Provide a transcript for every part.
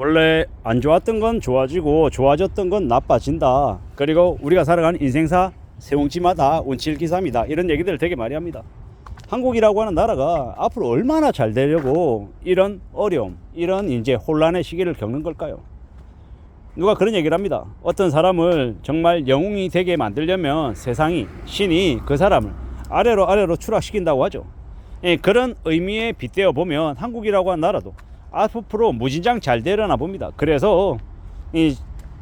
원래 안 좋았던 건 좋아지고 좋아졌던 건 나빠진다. 그리고 우리가 살아가는 인생사 세옹지마다 운칠기삼이다. 이런 얘기들을 되게 많이 합니다. 한국이라고 하는 나라가 앞으로 얼마나 잘 되려고 이런 어려움, 이런 이제 혼란의 시기를 겪는 걸까요? 누가 그런 얘기를 합니다. 어떤 사람을 정말 영웅이 되게 만들려면 세상이, 신이 그 사람을 아래로 추락시킨다고 하죠. 예, 그런 의미에 빗대어 보면 한국이라고 하는 나라도 앞으로 무진장 잘 되려나 봅니다. 그래서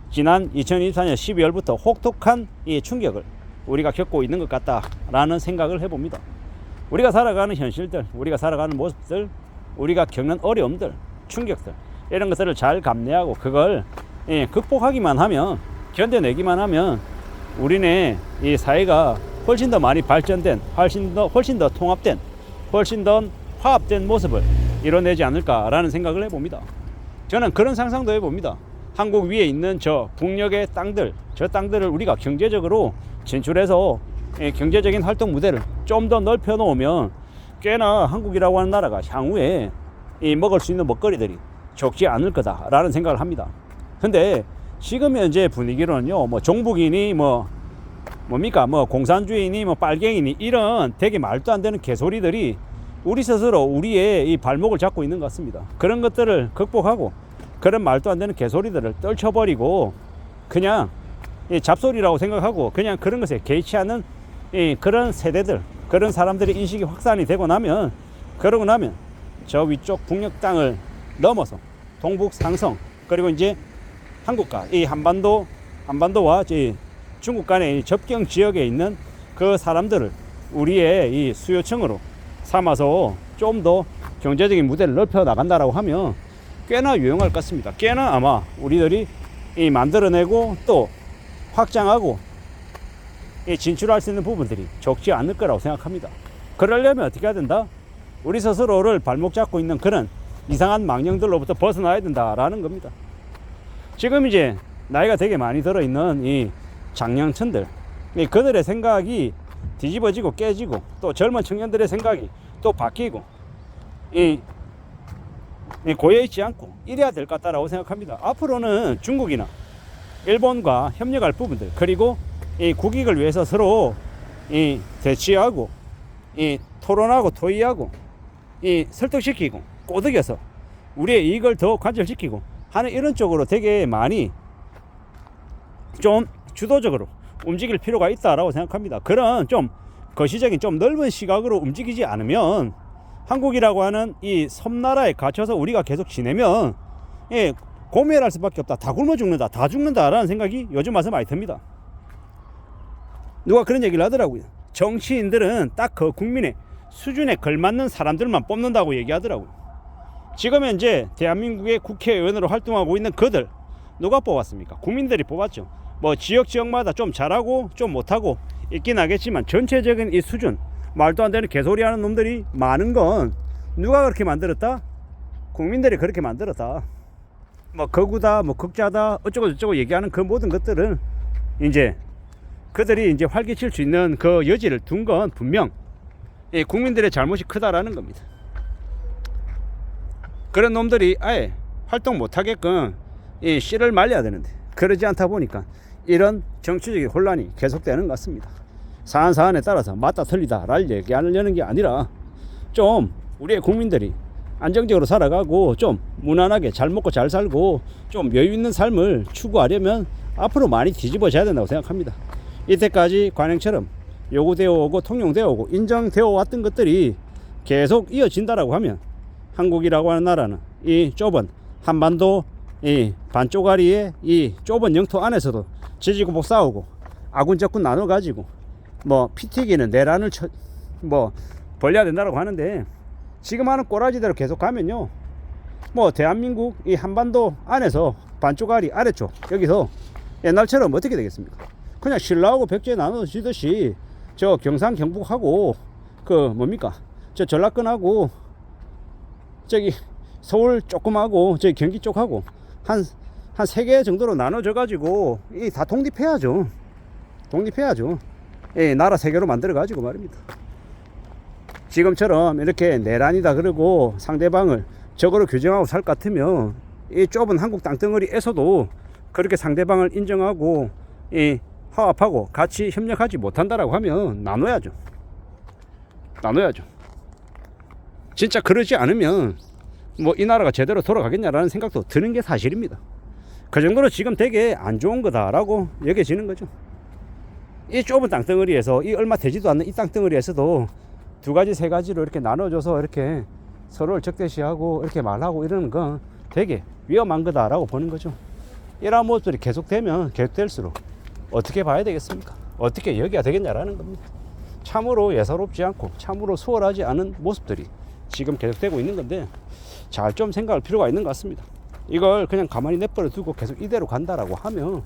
지난 2024년 12월부터 혹독한 이 충격을 우리가 겪고 있는 것 같다라는 생각을 해봅니다. 우리가 살아가는 현실들, 우리가 살아가는 모습들, 우리가 겪는 어려움들, 충격들, 이런 것들을 잘 감내하고 그걸 극복하기만 하면, 견뎌내기만 하면 우리네 이 사회가 훨씬 더 많이 발전된, 훨씬 더 통합된, 훨씬 더 화합된 모습을 이뤄내지 않을까라는 생각을 해봅니다. 저는 그런 상상도 해봅니다. 한국 위에 있는 저 북녘의 땅들, 저 땅들을 우리가 경제적으로 진출해서 경제적인 활동 무대를 좀 더 넓혀 놓으면 꽤나 한국이라고 하는 나라가 향후에 먹을 수 있는 먹거리들이 적지 않을 거다라는 생각을 합니다. 근데 지금 현재 분위기로는요, 뭐 종북이니 뭡니까 공산주의니 빨갱이니 이런 되게 말도 안 되는 개소리들이 우리 스스로 우리의 이 발목을 잡고 있는 것 같습니다. 그런 것들을 극복하고 그런 말도 안 되는 개소리들을 떨쳐버리고 그냥 잡소리라고 생각하고 그냥 그런 것에 개의치 않는 그런 세대들, 그런 사람들의 인식이 확산이 되고 나면, 그러고 나면 저 위쪽 북녘 땅을 넘어서 동북 상성, 그리고 이제 한국과 이 한반도와 중국 간의 접경 지역에 있는 그 사람들을 우리의 이 수요층으로 삼아서 좀 더 경제적인 무대를 넓혀 나간다라고 하면 꽤나 유용할 것 같습니다. 꽤나 아마 우리들이 만들어내고 또 확장하고 진출할 수 있는 부분들이 적지 않을 거라고 생각합니다. 그러려면 어떻게 해야 된다? 우리 스스로를 발목 잡고 있는 그런 이상한 망령들로부터 벗어나야 된다라는 겁니다. 지금 이제 나이가 되게 많이 들어있는 이 장년층들, 그들의 생각이 뒤집어지고 깨지고 또 젊은 청년들의 생각이 또 바뀌고 고여있지 않고 이래야 될 것 같다라고 생각합니다. 앞으로는 중국이나 일본과 협력할 부분들, 그리고 이 국익을 위해서 서로 대치하고 토론하고 토의하고 설득시키고 꼬드겨서 우리의 이익을 더 관철시키고 하는 이런 쪽으로 되게 많이 좀 주도적으로 움직일 필요가 있다라고 생각합니다. 그런 좀 거시적인 좀 넓은 시각으로 움직이지 않으면 한국이라고 하는 이 섬나라에 갇혀서 우리가 계속 지내면 고멸할 수밖에 없다. 다 굶어 죽는다. 다 죽는다라는 생각이 요즘 와서 많이 듭니다. 누가 그런 얘기를 하더라고요. 정치인들은 딱 그 국민의 수준에 걸맞는 사람들만 뽑는다고 얘기하더라고요. 지금 현재 대한민국의 국회의원으로 활동하고 있는 그들 누가 뽑았습니까? 국민들이 뽑았죠. 뭐 지역마다 좀 잘하고 좀 못하고 있긴 하겠지만 전체적인 이 수준, 말도 안 되는 개소리 하는 놈들이 많은 건 누가 그렇게 만들었다? 국민들이 그렇게 만들었다. 뭐 거구다, 뭐 극자다, 어쩌고 저쩌고 얘기하는 그 모든 것들은 이제 그들이 이제 활기칠 수 있는 그 여지를 둔 건 분명 국민들의 잘못이 크다라는 겁니다. 그런 놈들이 아예 활동 못하게끔 씨를 말려야 되는데 그러지 않다 보니까 이런 정치적인 혼란이 계속되는 것 같습니다. 사안에 따라서 맞다 틀리다를 얘기하려는 게 아니라 좀 우리의 국민들이 안정적으로 살아가고 좀 무난하게 잘 먹고 잘 살고 좀 여유 있는 삶을 추구하려면 앞으로 많이 뒤집어져야 된다고 생각합니다. 이때까지 관행처럼 요구되어 오고 통용되어 오고 인정되어 왔던 것들이 계속 이어진다라고 하면 한국이라고 하는 나라는 이 좁은 한반도 이 반쪽아리의 이 좁은 영토 안에서도 지지고 싸우고 아군 적군 나눠 가지고 뭐 피 튀기는 내란을 벌려야 된다라고 하는데 지금 하는 꼬라지대로 계속 가면요, 뭐 대한민국 이 한반도 안에서 반쪽아리 아래쪽 여기서 옛날처럼 어떻게 되겠습니까? 그냥 신라하고 백제 나눠지듯이 저 경상 경북하고 그 저 전라권하고 저기 서울 조금하고 저기 경기 쪽하고 한 3개 정도로 나눠져 가지고 다 독립해야죠. 나라 3개로 만들어 가지고 말입니다. 지금처럼 이렇게 내란이다 그러고 상대방을 적으로 규정하고 살 것 같으면 이 좁은 한국 땅덩어리에서도 그렇게 상대방을 인정하고 화합하고 같이 협력하지 못한다라고 하면 나눠야죠. 진짜 그러지 않으면 뭐 이 나라가 제대로 돌아가겠냐라는 생각도 드는 게 사실입니다. 그 정도로 지금 되게 안 좋은 거다라고 여겨지는 거죠. 이 좁은 땅덩어리에서, 이 얼마 되지도 않는 이 땅덩어리에서도 두 가지 세 가지로 이렇게 나눠줘서 이렇게 서로를 적대시하고 이렇게 말하고 이러는 건 되게 위험한 거다라고 보는 거죠. 이러한 모습들이 계속될수록 어떻게 봐야 되겠습니까? 어떻게 여겨야 되겠냐라는 겁니다. 참으로 예사롭지 않고 참으로 수월하지 않은 모습들이 지금 계속되고 있는 건데, 잘 좀 생각할 필요가 있는 것 같습니다. 이걸 그냥 가만히 내버려 두고 계속 이대로 간다라고 하면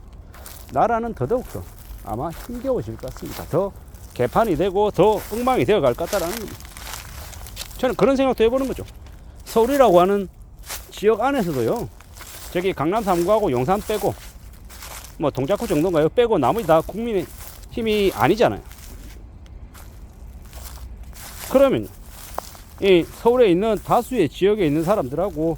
나라는 더더욱더 아마 힘겨워질 것 같습니다. 더 개판이 되고 더 엉망이 되어 갈 것 같다라는 겁니다. 저는 그런 생각도 해보는 거죠. 서울이라고 하는 지역 안에서도요, 저기 강남 3구하고 용산 빼고 뭐 동작구 정도인가요? 빼고 나머지 다 국민의 힘이 아니잖아요. 그러면 이 서울에 있는 다수의 지역에 있는 사람들하고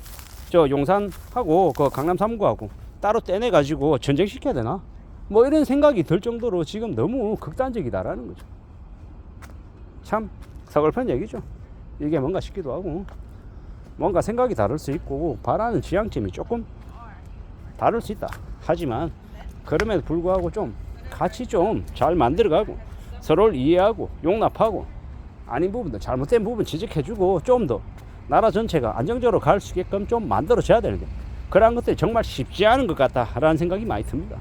저 용산하고 그 강남 3구하고 따로 떼내 가지고 전쟁시켜야 되나? 뭐 이런 생각이 들 정도로 지금 너무 극단적이다라는 거죠. 참 서글픈 얘기죠. 이게 뭔가 싶기도 하고, 뭔가 생각이 다를 수 있고 바라는 지향점이 조금 다를 수 있다. 하지만 그럼에도 불구하고 좀 같이 좀 잘 만들어가고 서로를 이해하고 용납하고 아닌 부분도, 잘못된 부분 지적해주고 좀 더 나라 전체가 안정적으로 갈 수 있게끔 좀 만들어줘야 되는데, 그러한 것들이 정말 쉽지 않은 것 같다라는 생각이 많이 듭니다.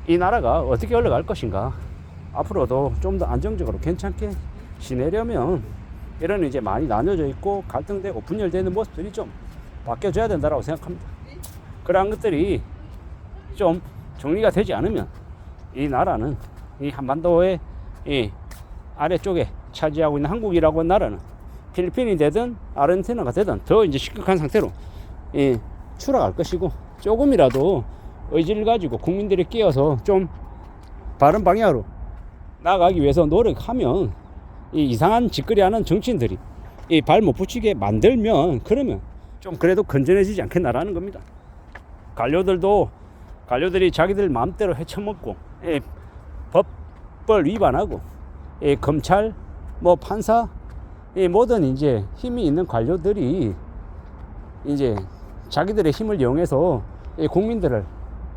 이 나라가 어떻게 흘러갈 것인가, 앞으로도 좀 더 안정적으로 괜찮게 지내려면 이런 이제 많이 나눠져 있고 갈등되고 분열되는 모습들이 좀 바뀌어져야 된다고 생각합니다. 그러한 것들이 좀 정리가 되지 않으면 이 나라는, 이 한반도의 이 아래쪽에 차지하고 있는 한국이라고 하는 나라는 필리핀이 되든 아르헨티나가 되든 더 이제 심각한 상태로 추락할 것이고, 조금이라도 의지를 가지고 국민들이 끼어서 좀 바른 방향으로 나아가기 위해서 노력하면 이 이상한 짓거리 하는 정치인들이 이 발 못 붙이게 만들면, 그러면 좀 그래도 건전해지지 않겠나라는 겁니다. 관료들이 자기들 마음대로 헤쳐먹고 법벌 위반하고 검찰 뭐 판사 모든 이제 힘이 있는 관료들이 이제 자기들의 힘을 이용해서 국민들을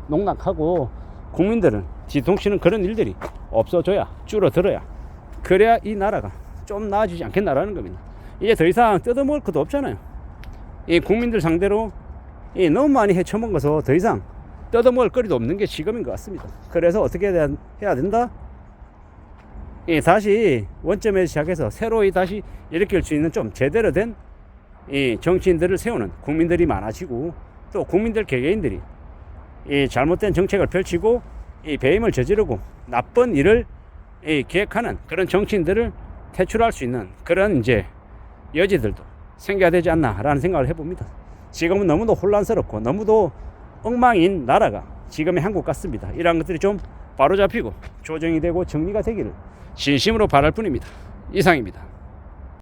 농락하고 국민들을 뒤통치는 그런 일들이 없어져야, 줄어들어야, 그래야 이 나라가 좀 나아지지 않겠나라는 겁니다. 이제 더 이상 뜯어먹을 것도 없잖아요. 이 국민들 상대로 너무 많이 헤쳐먹어서 더 이상 뜯어먹을 거리도 없는 게 지금인 것 같습니다. 그래서 어떻게 해야 된다? 다시 원점에서 시작해서 새로이 다시 일으킬 수 있는 좀 제대로 된 이 정치인들을 세우는 국민들이 많아지고, 또 국민들 개개인들이 이 잘못된 정책을 펼치고 이 배임을 저지르고 나쁜 일을 기획하는 그런 정치인들을 퇴출할 수 있는 그런 이제 여지들도 생겨야 되지 않나라는 생각을 해봅니다. 지금은 너무도 혼란스럽고 너무도 엉망인 나라가 지금의 한국 같습니다. 이러한 것들이 좀 바로잡히고 조정이 되고 정리가 되기를 진심으로 바랄 뿐입니다. 이상입니다.